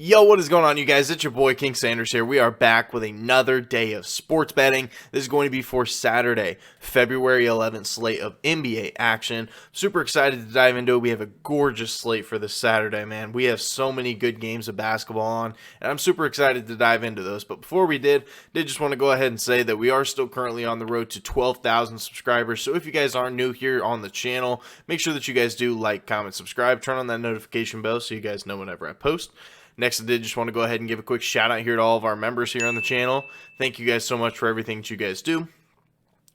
Yo, what is going on, you guys? It's your boy King Sanders here. We are back with another day of sports betting. This is going to be for Saturday, February 11th slate of NBA action. Super excited to dive into it. We have a gorgeous slate for this Saturday, man. We have so many good games of basketball on, and I'm super excited to dive into those. But before we did just want to go ahead and say that we are still currently on the road to 12,000 subscribers. So if you guys are new here on the channel, make sure that you guys do like, comment, subscribe, turn on that notification bell so you guys know whenever I post. Next, I did just want to go ahead and give a quick shout out here to all of our members here on the channel. Thank you guys so much for everything that you guys do.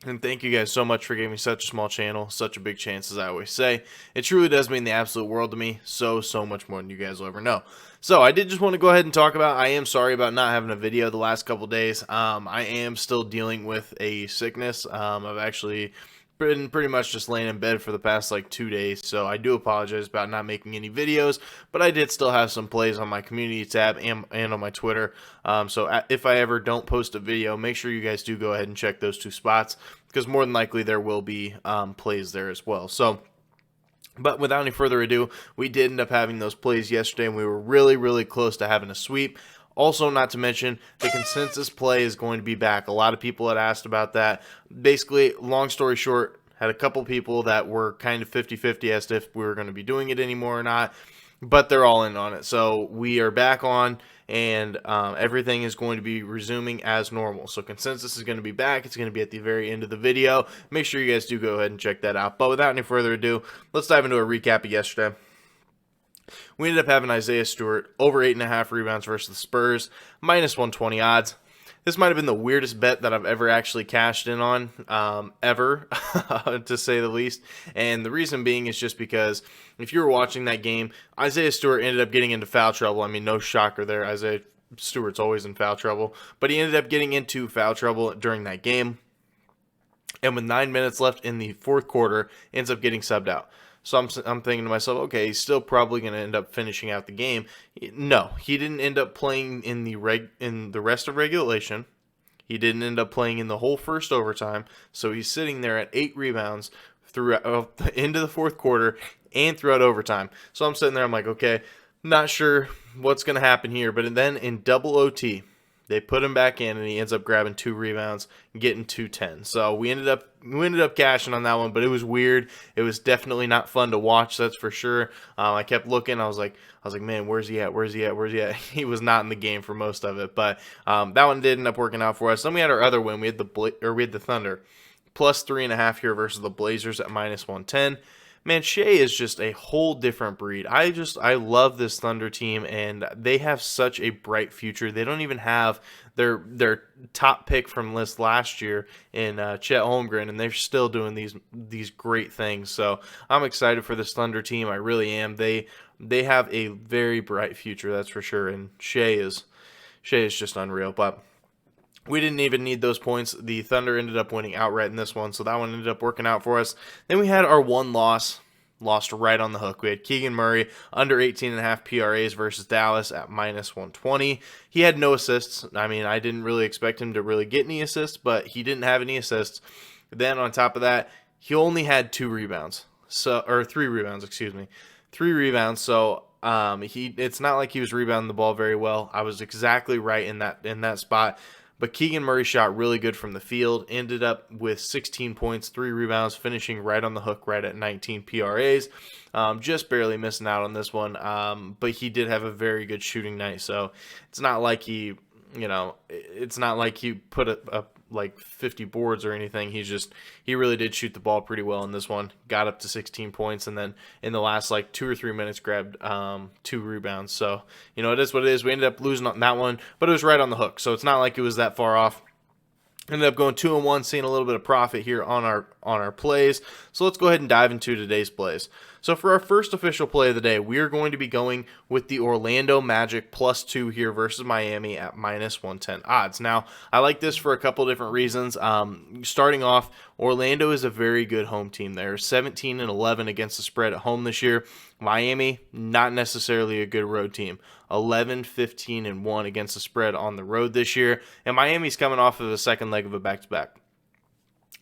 And thank you guys so much for giving me such a small channel, such a big chance, as I always say. It truly does mean the absolute world to me, so much more than you guys will ever know. So I did just want to go ahead and talk about, I am sorry about not having a video the last couple days. I am still dealing with a sickness. I've actually been pretty much just laying in bed for the past like 2 days, so I do apologize about not making any videos, but I did still have some plays on my community tab and on my Twitter. So if I ever don't post a video, make sure you guys do go ahead and check those two spots, because more than likely there will be plays there as well. But without any further ado, we did end up having those plays yesterday, and we were really close to having a sweep. Also, not to mention, the consensus play is going to be back. A lot of people had asked about that. Basically, long story short, had a couple people that were kind of 50-50 as to if we were going to be doing it anymore or not, but they're all in on it. So we are back on, and everything is going to be resuming as normal. So consensus is going to be back. It's going to be at the very end of the video. Make sure you guys do go ahead and check that out. But without any further ado, let's dive into a recap of yesterday. We ended up having Isaiah Stewart over 8.5 rebounds versus the Spurs, minus 120 odds. This might have been the weirdest bet that I've ever actually cashed in on, ever, to say the least. And the reason being is just because if you were watching that game, Isaiah Stewart ended up getting into foul trouble. I mean, no shocker there. Isaiah Stewart's always in foul trouble. But he ended up getting into foul trouble during that game. And with 9 minutes left in the fourth quarter, ends up getting subbed out. So I'm thinking to myself, okay, he's still probably going to end up finishing out the game. No, he didn't end up playing in the rest of regulation. He didn't end up playing in the whole first overtime. So he's sitting there at 8 rebounds throughout into the fourth quarter and throughout overtime. So I'm sitting there, I'm like, okay, not sure what's going to happen here. But then in double OT, they put him back in, and he ends up grabbing 2 rebounds, getting 210. So we ended up cashing on that one, but it was weird. It was definitely not fun to watch, that's for sure. I kept looking. I was like, man, where's he at? Where's he at? He was not in the game for most of it, but that one did end up working out for us. Then we had our other win. We had the Thunder plus 3.5 here versus the Blazers at minus 110. Man, Shea is just a whole different breed. I love this Thunder team, and they have such a bright future. They don't even have their top pick from list last year in Chet Holmgren, and they're still doing these great things. So I'm excited for this Thunder team. I really am. They have a very bright future, that's for sure. And Shea is just unreal. But we didn't even need those points. The Thunder ended up winning outright in this one, so that one ended up working out for us. Then we had our one loss, lost right on the hook. We had Keegan Murray under 18.5 PRAs versus Dallas at minus 120. He had no assists. I mean, I didn't really expect him to really get any assists, but he didn't have any assists. Then on top of that, he only had 3 rebounds. So 3 rebounds. So it's not like he was rebounding the ball very well. I was exactly right in that spot. But Keegan Murray shot really good from the field, ended up with 16 points, 3 rebounds, finishing right on the hook, right at 19 PRAs. Just barely missing out on this one, but he did have a very good shooting night. So it's not like he put up like 50 boards or anything. He really did shoot the ball pretty well in this one. Got up to 16 points, and then in the last like 2 or 3 minutes grabbed 2 rebounds. So it is what it is. We ended up losing on that one, but it was right on the hook. So it's not like it was that far off. Ended up going 2-1, seeing a little bit of profit here on our plays. So let's go ahead and dive into today's plays. So for our first official play of the day, we are going to be going with the Orlando Magic plus 2 here versus Miami at minus 110 odds. Now, I like this for a couple different reasons. Starting off, Orlando is a very good home team. They're 17-11 against the spread at home this year. Miami, not necessarily a good road team. 11-15-1 against the spread on the road this year. And Miami's coming off of a second leg of a back-to-back.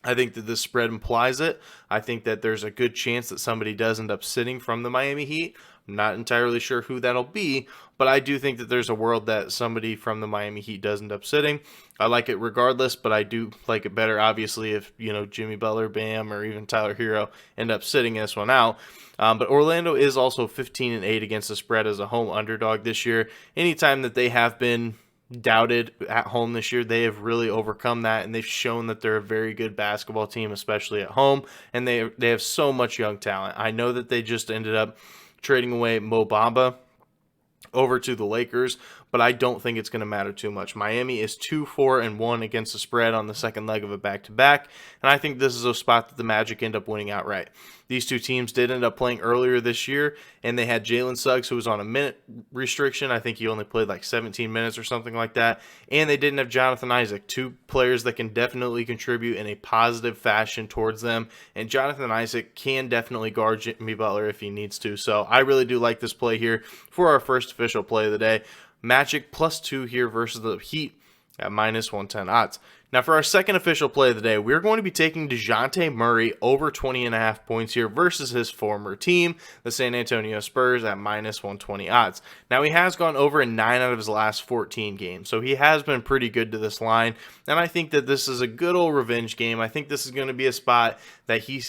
I think that this spread implies it. I think that there's a good chance that somebody does end up sitting from the Miami Heat. I'm not entirely sure who that'll be, but I do think that there's a world that somebody from the Miami Heat does end up sitting. I like it regardless, but I do like it better, obviously, if, Jimmy Butler, Bam, or even Tyler Hero end up sitting this one out. But Orlando is also 15-8 against the spread as a home underdog this year. Anytime that they have been doubted at home this year, they have really overcome that, and they've shown that they're a very good basketball team, especially at home, and they have so much young talent. I know that they just ended up trading away Mo Bamba over to the Lakers, but I don't think it's going to matter too much. Miami is 2-4-1 against the spread on the second leg of a back-to-back, and I think this is a spot that the Magic end up winning outright. These two teams did end up playing earlier this year, and they had Jalen Suggs, who was on a minute restriction. I think he only played like 17 minutes or something like that, and they didn't have Jonathan Isaac, two players that can definitely contribute in a positive fashion towards them, and Jonathan Isaac can definitely guard Jimmy Butler if he needs to. So I really do like this play here for our first official play of the day. Magic +2 here versus the Heat at -110 odds. Now for our second official play of the day, we're going to be taking DeJounte Murray over 20.5 points here versus his former team, the San Antonio Spurs, at -120 odds. Now he has gone over in 9 out of his last 14 games, so he has been pretty good to this line, and I think that this is a good old revenge game. I think this is going to be a spot that he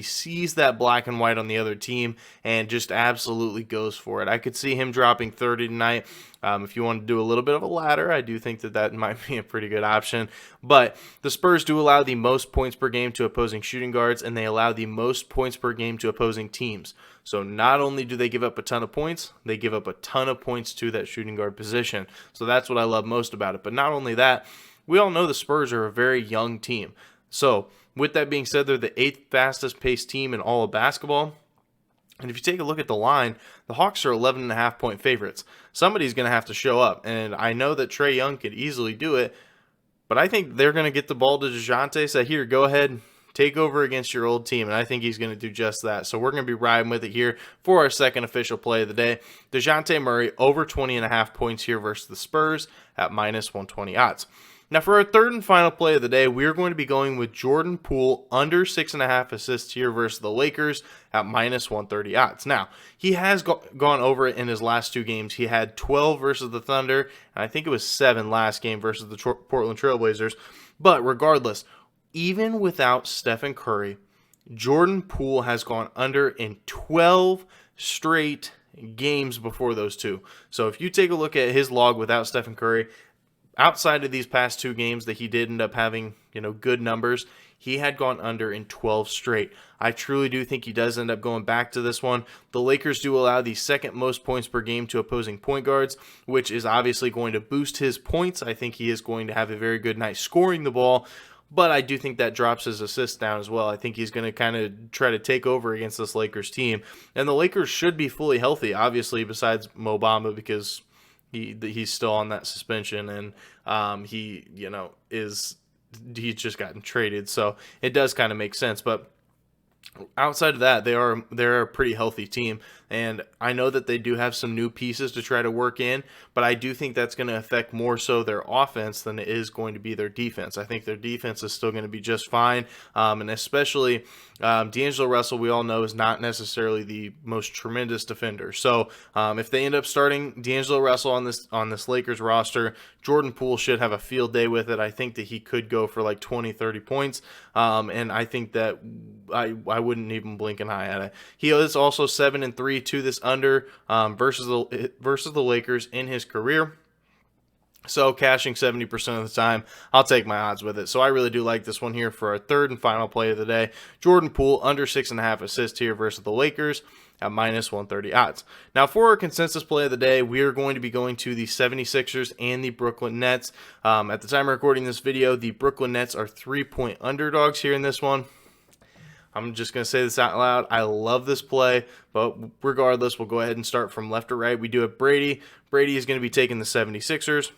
sees that black and white on the other team and just absolutely goes for it. I could see him dropping 30 tonight. If you want to do a little bit of a ladder, I do think that might be a pretty good option. But the Spurs do allow the most points per game to opposing shooting guards, and they allow the most points per game to opposing teams. So not only do they give up a ton of points, they give up a ton of points to that shooting guard position. So that's what I love most about it. But not only that, we all know the Spurs are a very young team. So with that being said, they're the 8th fastest paced team in all of basketball. And if you take a look at the line, the Hawks are 11.5 point favorites. Somebody's going to have to show up. And I know that Trae Young could easily do it, but I think they're going to get the ball to DeJounte, say, here, go ahead, take over against your old team. And I think he's going to do just that. So we're going to be riding with it here for our second official play of the day. DeJounte Murray over 20.5 points here versus the Spurs at -120 odds. Now, for our third and final play of the day, we're going to be going with Jordan Poole under 6.5 assists here versus the Lakers at -130 odds. Now, he has gone over it in his last 2 games. He had 12 versus the Thunder, and I think it was 7 last game versus the Portland Trailblazers. But regardless, even without Stephen Curry, Jordan Poole has gone under in 12 straight games before those two. So if you take a look at his log without Stephen Curry, outside of these past 2 games that he did end up having, good numbers, he had gone under in 12 straight. I truly do think he does end up going back to this one. The Lakers do allow the second most points per game to opposing point guards, which is obviously going to boost his points. I think he is going to have a very good night scoring the ball, but I do think that drops his assists down as well. I think he's going to kind of try to take over against this Lakers team. And the Lakers should be fully healthy, obviously, besides Mo Bamba, because he's still on that suspension, and he's just gotten traded, so it does kind of make sense. But outside of that, they're a pretty healthy team, and I know that they do have some new pieces to try to work in, but I do think that's going to affect more so their offense than it is going to be their defense. I think their defense is still going to be just fine, and especially D'Angelo Russell, we all know, is not necessarily the most tremendous defender. So if they end up starting D'Angelo Russell on this Lakers roster, Jordan Poole should have a field day with it. I think that he could go for like 20, 30 points, and I think that I wouldn't even blink an eye at it. He is also 7-3 to this under versus the Lakers in his career. So cashing 70% of the time, I'll take my odds with it. So I really do like this one here for our third and final play of the day. Jordan Poole under 6.5 assists here versus the Lakers at -130 odds. Now for our consensus play of the day, we are going to be going to the 76ers and the Brooklyn Nets. At the time of recording this video, the Brooklyn Nets are 3-point underdogs here in this one. I'm just going to say this out loud. I love this play, but regardless, we'll go ahead and start from left to right. We do have Brady. Brady is going to be taking the 76ers.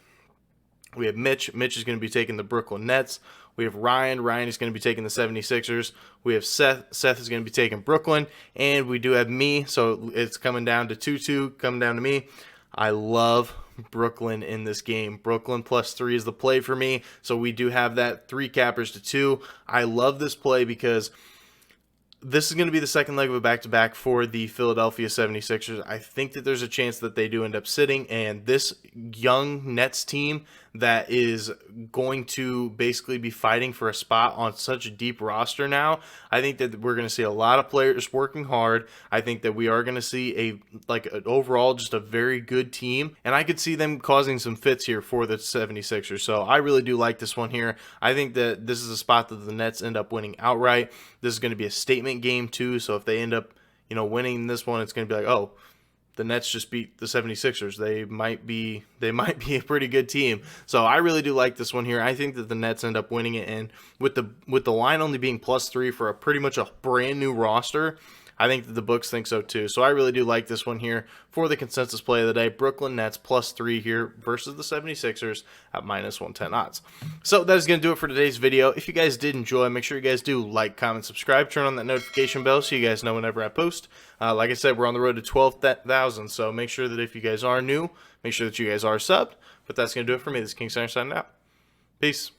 We have Mitch. Mitch is going to be taking the Brooklyn Nets. We have Ryan. Ryan is going to be taking the 76ers. We have Seth. Seth is going to be taking Brooklyn. And we do have me, so it's coming down to 2-2, coming down to me. I love Brooklyn in this game. Brooklyn +3 is the play for me, so we do have that 3 cappers to 2. I love this play because this is going to be the second leg of a back-to-back for the Philadelphia 76ers. I think that there's a chance that they do end up sitting, and this young Nets team that is going to basically be fighting for a spot on such a deep roster now, I think that we're going to see a lot of players working hard. I think that we are going to see overall just a very good team, and I could see them causing some fits here for the 76ers. So I really do like this one here. I think that this is a spot that the Nets end up winning outright. This is going to be a statement game too, so if they end up, winning this one, it's going to be like, oh, the Nets just beat the 76ers. They might be a pretty good team. So I really do like this one here. I think that the Nets end up winning it, and with the line only being +3 for a pretty much a brand new roster, I think that the books think so too. So I really do like this one here for the consensus play of the day. Brooklyn Nets +3 here versus the 76ers at -110 odds. So that is going to do it for today's video. If you guys did enjoy, make sure you guys do like, comment, subscribe, turn on that notification bell so you guys know whenever I post. Like I said, we're on the road to 12,000, so make sure that if you guys are new, make sure that you guys are subbed. But that's going to do it for me. This is King Center signing out. Peace.